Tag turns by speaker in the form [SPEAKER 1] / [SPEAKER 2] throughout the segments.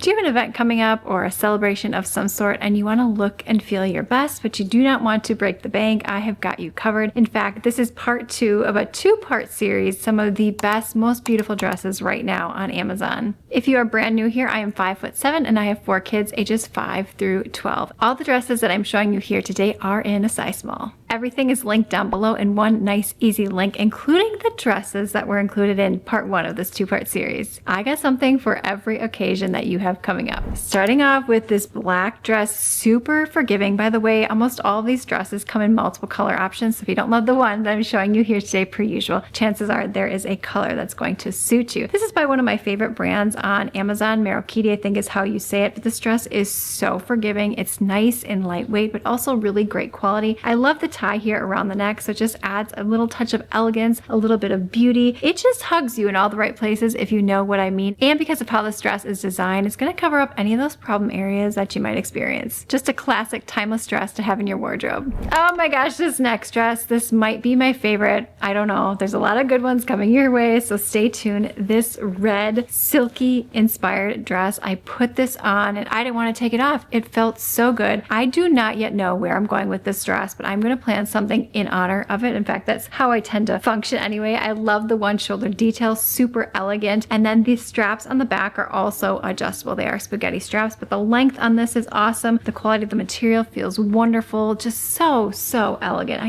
[SPEAKER 1] Do you have an event coming up or a celebration of some sort and you want to look and feel your best, but you do not want to break the bank? I have got you covered. In fact, this is part 2 of a 2-part series, some of the best, most beautiful dresses right now on Amazon. If you are brand new here, I am 5'7" and I have 4 kids ages 5 through 12. All the dresses that I'm showing you here today are in a size small. Everything is linked down below in one nice easy link, including the dresses that were included in part 1 of this 2-part series. I got something for every occasion that you have coming up. Starting off with this black dress, super forgiving. By the way, almost all of these dresses come in multiple color options, so if you don't love the one that I'm showing you here today per usual, chances are there is a color that's going to suit you. This is by one of my favorite brands on Amazon, Merlot, I think is how you say it, but this dress is so forgiving. It's nice and lightweight, but also really great quality. I love the tie here around the neck, so it just adds a little touch of elegance, a little bit of beauty. It just hugs you in all the right places, if you know what I mean. And because of how this dress is designed, it's going to cover up any of those problem areas that you might experience. Just a classic timeless dress to have in your wardrobe. Oh my gosh, this next dress, this might be my favorite. I don't know. There's a lot of good ones coming your way, so stay tuned. This red silky inspired dress, I put this on and I didn't want to take it off. It felt so good. I do not yet know where I'm going with this dress, but I'm going to plan something in honor of it. In fact, that's how I tend to function anyway. I love the one shoulder detail, super elegant. And then the straps on the back are also adjustable. They are spaghetti straps, but the length on this is awesome. The quality of the material feels wonderful. Just so elegant.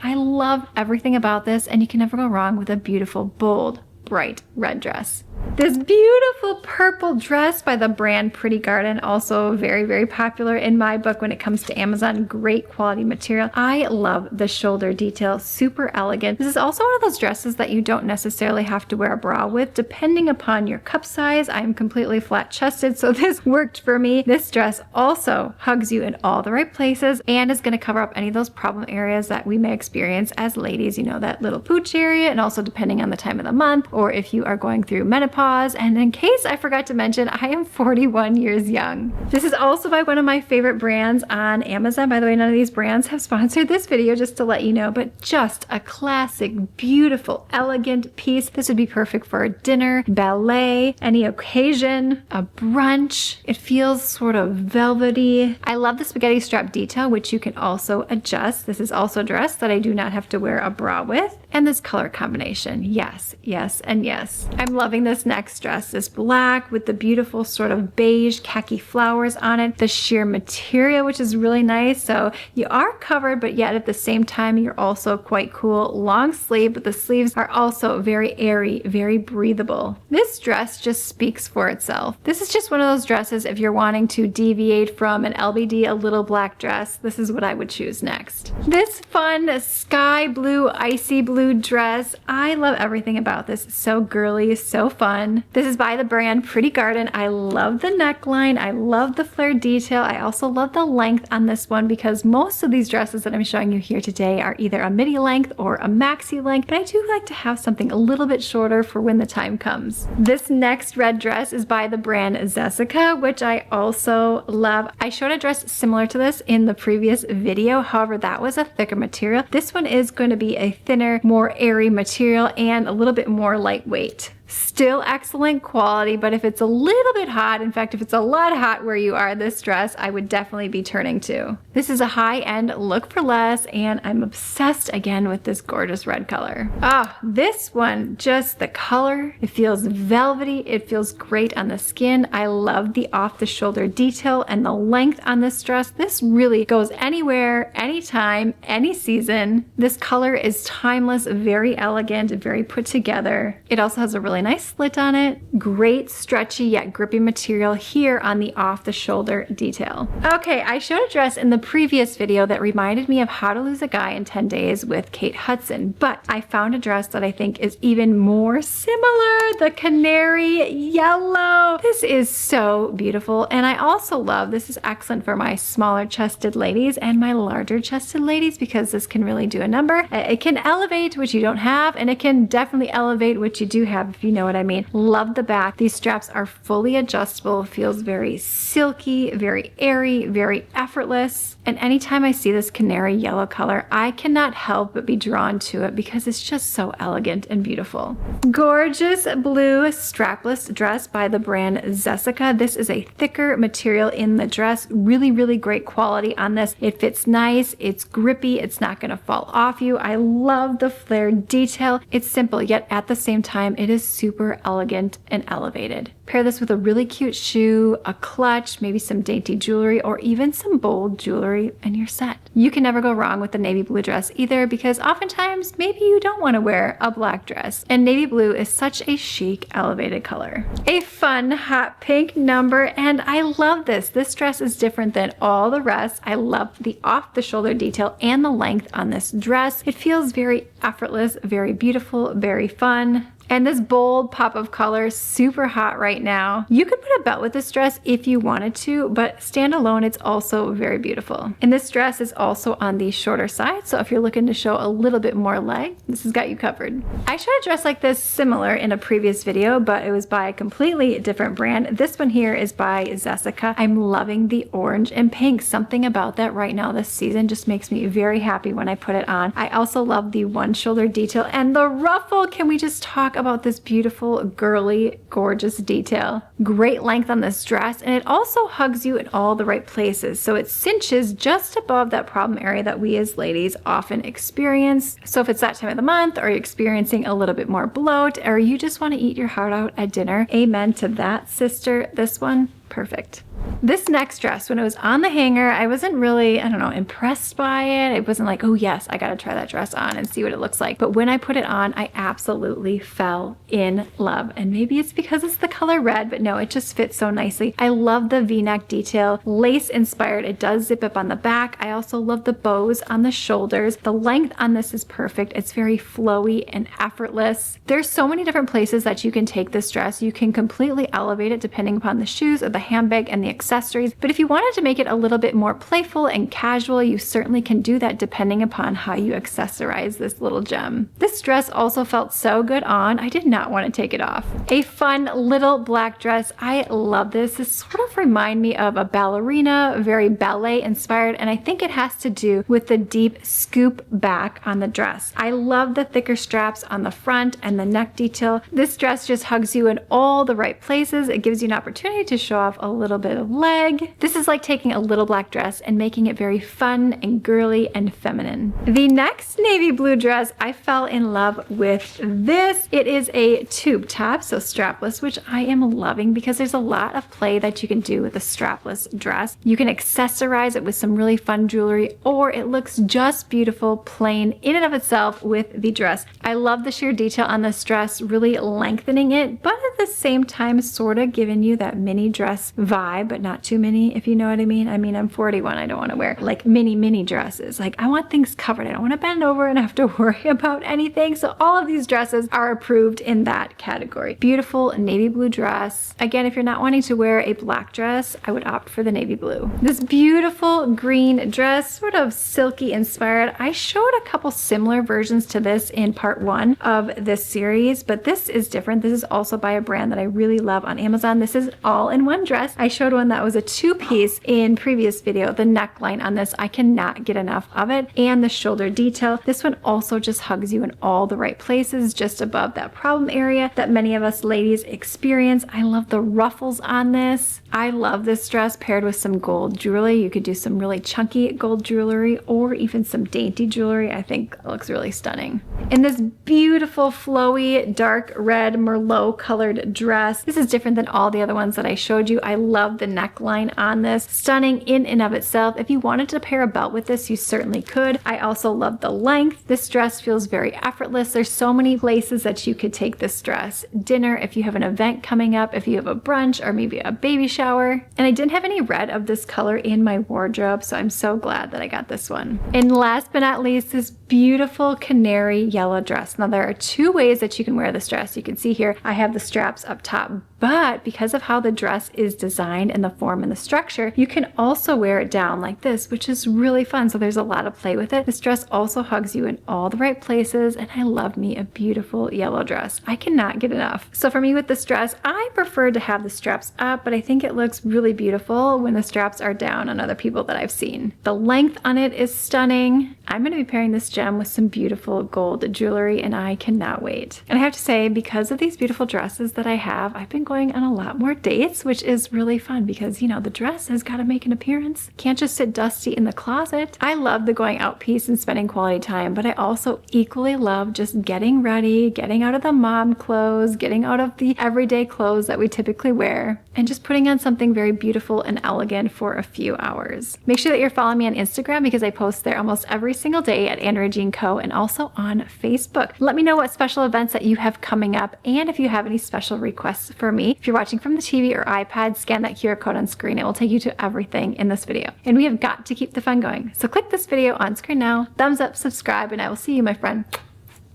[SPEAKER 1] I love everything about this, and you can never go wrong with a beautiful, bold, bright red dress. This beautiful purple dress by the brand Pretty Garden, also very popular in my book when it comes to Amazon. Great quality material. I love the shoulder detail, super elegant. This is also one of those dresses that you don't necessarily have to wear a bra with, depending upon your cup size. I'm completely flat chested, so this worked for me. This dress also hugs you in all the right places and is going to cover up any of those problem areas that we may experience as ladies, you know, that little pooch area, and also depending on the time of the month or if you are going through menopause. And in case I forgot to mention, I am 41 years young. This is also by one of my favorite brands on Amazon. By the way, none of these brands have sponsored this video, just to let you know, but just a classic, beautiful, elegant piece. This would be perfect for a dinner, ballet, any occasion, a brunch. It feels sort of velvety. I love the spaghetti strap detail, which you can also adjust. This is also a dress that I do not have to wear a bra with. And this color combination, yes, and yes. I'm loving this next dress, this black with the beautiful sort of beige khaki flowers on it, the sheer material, which is really nice. So you are covered, but yet at the same time, you're also quite cool. Long sleeve, but the sleeves are also very airy, very breathable. This dress just speaks for itself. This is just one of those dresses, if you're wanting to deviate from an LBD, a little black dress, this is what I would choose next. This fun sky blue, icy blue dress, I love everything about this. It's so girly, so fun. This is by the brand Pretty Garden. I love the neckline. I love the flare detail. I also love the length on this one because most of these dresses that I'm showing you here today are either a midi length or a maxi length, but I do like to have something a little bit shorter for when the time comes. This next red dress is by the brand Jessica, which I also love. I showed a dress similar to this in the previous video. However, that was a thicker material. This one is going to be a thinner, more airy material and a little bit more lightweight. Still excellent quality, but if it's a little bit hot, in fact, if it's a lot hot where you are, this dress I would definitely be turning to. This is a high-end look for less, and I'm obsessed again with this gorgeous red color. Ah, this one, just the color, it feels velvety, it feels great on the skin. I love the off-the-shoulder detail and the length on this dress. This really goes anywhere, anytime, any season. This color is timeless, very elegant, very put together. It also has a really nice slit on it. Great stretchy yet grippy material here on the off the shoulder detail. Okay, I showed a dress in the previous video that reminded me of How to Lose a Guy in 10 Days with Kate Hudson, but I found a dress that I think is even more similar, the Canary yellow. This is so beautiful, and I also love, this is excellent for my smaller chested ladies and my larger chested ladies because this can really do a number. It can elevate what you don't have, and it can definitely elevate what you do have if you you know what I mean. Love the back. These straps are fully adjustable, feels very silky, very airy, very effortless. And anytime I see this canary yellow color, I cannot help but be drawn to it because it's just so elegant and beautiful. Gorgeous blue strapless dress by the brand Jessica. This is a thicker material in the dress. Really, really great quality on this. It fits nice. It's grippy. It's not going to fall off you. I love the flare detail. It's simple, yet at the same time, it is super elegant and elevated. Pair this with a really cute shoe, a clutch, maybe some dainty jewelry, or even some bold jewelry, and you're set. You can never go wrong with the navy blue dress either, because oftentimes maybe you don't want to wear a black dress, and navy blue is such a chic, elevated color. A fun hot pink number, and I love this. This dress is different than all the rest. I love the off-the-shoulder detail and the length on this dress. It feels very effortless, very beautiful, very fun. And this bold pop of color, super hot right now. You could put a belt with this dress if you wanted to, but standalone, it's also very beautiful. And this dress is also on the shorter side, so if you're looking to show a little bit more leg, this has got you covered. I showed a dress like this similar in a previous video, but it was by a completely different brand. This one here is by Jessica. I'm loving the orange and pink. Something about that right now this season just makes me very happy when I put it on. I also love the one shoulder detail and the ruffle. Can we just talk about this beautiful, girly, gorgeous detail? Great length on this dress, and it also hugs you in all the right places. So it cinches just above that problem area that we as ladies often experience. So if it's that time of the month, or you're experiencing a little bit more bloat, or you just want to eat your heart out at dinner, amen to that, sister. This one, perfect. This next dress, when it was on the hanger, I wasn't really, I don't know, impressed by it. It wasn't like, oh yes, I gotta try that dress on and see what it looks like. But when I put it on, I absolutely fell in love. And maybe it's because it's the color red, but no, it just fits so nicely. I love the V-neck detail, lace inspired. It does zip up on the back. I also love the bows on the shoulders. The length on this is perfect. It's very flowy and effortless. There's so many different places that you can take this dress. You can completely elevate it depending upon the shoes or the handbag and the accessories, but if you wanted to make it a little bit more playful and casual, you certainly can do that depending upon how you accessorize this little gem. This dress also felt so good on, I did not want to take it off. A fun little black dress. I love this. This sort of reminds me of a ballerina, very ballet inspired, and I think it has to do with the deep scoop back on the dress. I love the thicker straps on the front and the neck detail. This dress just hugs you in all the right places. It gives you an opportunity to show off a little bit of leg. This is like taking a little black dress and making it very fun and girly and feminine. The next navy blue dress, I fell in love with this. It is a tube top, so strapless, which I am loving because there's a lot of play that you can do with a strapless dress. You can accessorize it with some really fun jewelry, or it looks just beautiful, plain in and of itself with the dress. I love the sheer detail on this dress, really lengthening it, but at the same time, sort of giving you that mini dress vibe, but not too many, if you know what I mean. I mean, I'm 41. I don't want to wear like mini dresses. Like, I want things covered. I don't want to bend over and have to worry about anything. So all of these dresses are approved in that category. Beautiful navy blue dress. Again, if you're not wanting to wear a black dress, I would opt for the navy blue. This beautiful green dress, sort of silky inspired. I showed a couple similar versions to this in part 1 of this series, but this is different. This is also by a brand that I really love on Amazon. This is all-in-one dress. I showed one that was a 2-piece in previous video. The neckline on this, I cannot get enough of it, and the shoulder detail. This one also just hugs you in all the right places, just above that problem area that many of us ladies experience. I love the ruffles on this. I love this dress paired with some gold jewelry. You could do some really chunky gold jewelry or even some dainty jewelry. I think it looks really stunning. In this beautiful flowy dark red merlot colored dress. This is different than all the other ones that I showed you. I love the neckline on this. Stunning in and of itself. If you wanted to pair a belt with this, you certainly could. I also love the length. This dress feels very effortless. There's so many places that you could take this dress. Dinner, if you have an event coming up, if you have a brunch or maybe a baby shower. And I didn't have any red of this color in my wardrobe, so I'm so glad that I got this one. And last but not least, this beautiful canary yellow dress. Now there are 2 ways that you can wear this dress. You can see here, I have the straps up top but because of how the dress is designed and the form and the structure, you can also wear it down like this, which is really fun. So there's a lot of play with it. This dress also hugs you in all the right places, and I love me a beautiful yellow dress. I cannot get enough. So for me with this dress, I prefer to have the straps up, but I think it looks really beautiful when the straps are down on other people that I've seen. The length on it is stunning. I'm going to be pairing this gem with some beautiful gold jewelry, and I cannot wait. And I have to say, because of these beautiful dresses that I have, I've been going on a lot more dates, which is really fun because, you know, the dress has got to make an appearance. Can't just sit dusty in the closet. I love the going out piece and spending quality time, but I also equally love just getting ready, getting out of the mom clothes, getting out of the everyday clothes that we typically wear, and just putting on something very beautiful and elegant for a few hours. Make sure that you're following me on Instagram because I post there almost every single day at Andrea Jean Co. and also on Facebook. Let me know what special events that you have coming up and if you have any special requests for me. If you're watching from the TV or iPad, scan that QR code on screen. It will take you to everything in this video. And we have got to keep the fun going. So click this video on screen now, thumbs up, subscribe, and I will see you, my friend,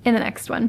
[SPEAKER 1] in the next one.